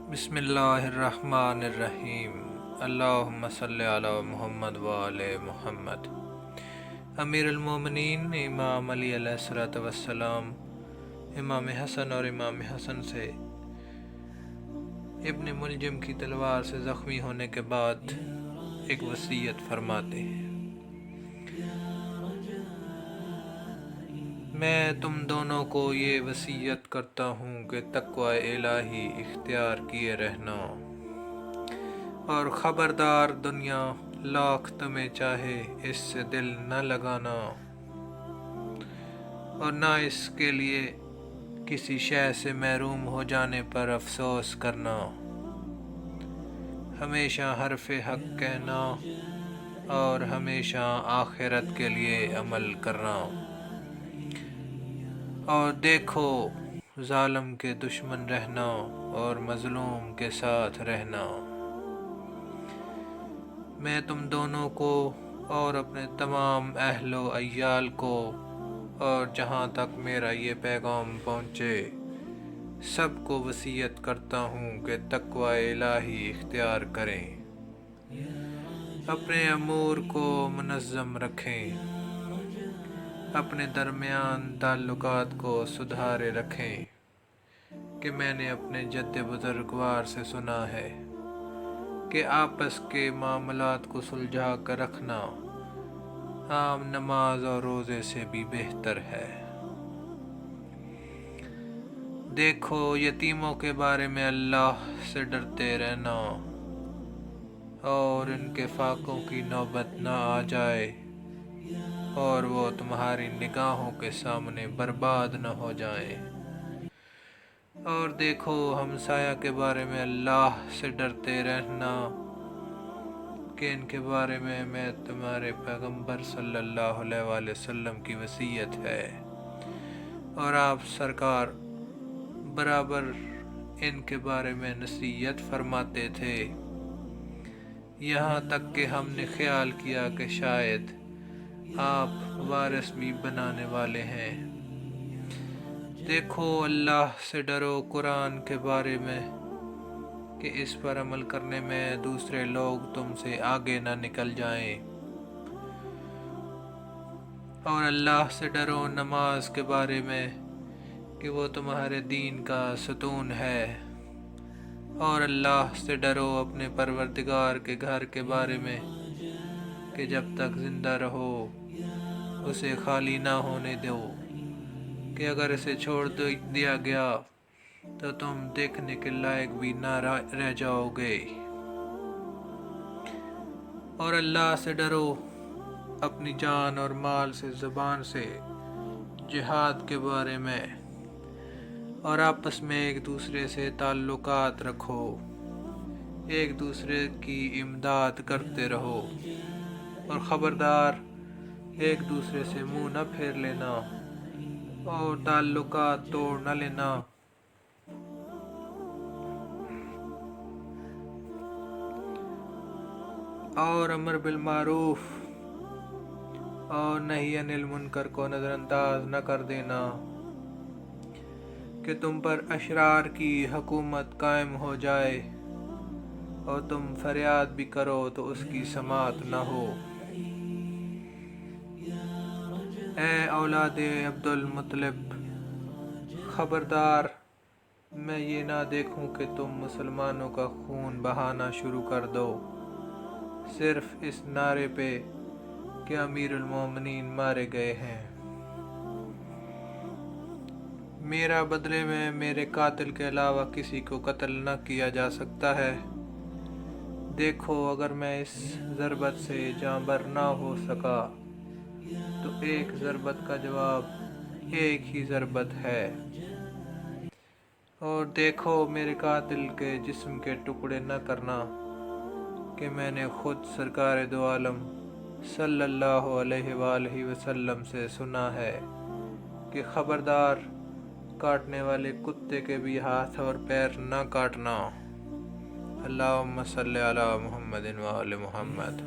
بسم اللہ الرحمن الرحیم۔ اللہم صلی علی محمد وآل محمد۔ امیر المومنین امام علی علیہ السلام امام حسن اور امام حسن سے ابن ملجم کی تلوار سے زخمی ہونے کے بعد ایک وصیت فرماتے ہیں: میں تم دونوں کو یہ وصیت کرتا ہوں کہ تقوی الہی اختیار کیے رہنا، اور خبردار دنیا لاکھ تمہیں چاہے اس سے دل نہ لگانا، اور نہ اس کے لیے کسی شے سے محروم ہو جانے پر افسوس کرنا، ہمیشہ حرف حق کہنا اور ہمیشہ آخرت کے لیے عمل کرنا، اور دیکھو ظالم کے دشمن رہنا اور مظلوم کے ساتھ رہنا۔ میں تم دونوں کو اور اپنے تمام اہل و عیال کو اور جہاں تک میرا یہ پیغام پہنچے سب کو وصیت کرتا ہوں کہ تقوی الہی اختیار کریں، اپنے امور کو منظم رکھیں، اپنے درمیان تعلقات کو سدھارے رکھیں، کہ میں نے اپنے جد بزرگوار سے سنا ہے کہ آپس کے معاملات کو سلجھا کر رکھنا عام نماز اور روزے سے بھی بہتر ہے۔ دیکھو یتیموں کے بارے میں اللہ سے ڈرتے رہنا، اور ان کے فاقوں کی نوبت نہ آ جائے اور وہ تمہاری نگاہوں کے سامنے برباد نہ ہو جائیں، اور دیکھو ہمسایہ کے بارے میں اللہ سے ڈرتے رہنا، کہ ان کے بارے میں تمہارے پیغمبر صلی اللہ علیہ وآلہ وسلم کی وصیت ہے، اور آپ سرکار برابر ان کے بارے میں نصیحت فرماتے تھے، یہاں تک کہ ہم نے خیال کیا کہ شاید آپ وارث بھی بنانے والے ہیں۔ دیکھو اللہ سے ڈرو قرآن کے بارے میں، کہ اس پر عمل کرنے میں دوسرے لوگ تم سے آگے نہ نکل جائیں، اور اللہ سے ڈرو نماز کے بارے میں کہ وہ تمہارے دین کا ستون ہے، اور اللہ سے ڈرو اپنے پروردگار کے گھر کے بارے میں کہ جب تک زندہ رہو اسے خالی نہ ہونے دو، کہ اگر اسے چھوڑ دیا گیا تو تم دیکھنے کے لائق بھی نہ رہ جاؤ گے، اور اللہ سے ڈرو اپنی جان اور مال سے زبان سے جہاد کے بارے میں، اور آپس میں ایک دوسرے سے تعلقات رکھو، ایک دوسرے کی امداد کرتے رہو، اور خبردار ایک دوسرے سے منہ نہ پھیر لینا اور تعلقات توڑ نہ لینا، اور امر بالمعروف اور نہی عن المنکر کو نظر انداز نہ کر دینا، کہ تم پر اشرار کی حکومت قائم ہو جائے اور تم فریاد بھی کرو تو اس کی سماعت نہ ہو۔ اے اولاد عبد المطلب، خبردار میں یہ نہ دیکھوں کہ تم مسلمانوں کا خون بہانا شروع کر دو، صرف اس نعرے پہ کہ امیر المومنین مارے گئے ہیں۔ میرا بدلے میں میرے قاتل کے علاوہ کسی کو قتل نہ کیا جا سکتا ہے۔ دیکھو اگر میں اس ضربت سے جاں بر نہ ہو سکا تو ایک ضربت کا جواب ایک ہی ضربت ہے، اور دیکھو میرے قاتل کے جسم کے ٹکڑے نہ کرنا، کہ میں نے خود سرکار دو عالم صلی اللہ علیہ وآلہ وسلم سے سنا ہے کہ خبردار کاٹنے والے کتے کے بھی ہاتھ اور پیر نہ کاٹنا۔ اللہم صلی علی محمد وآل محمد۔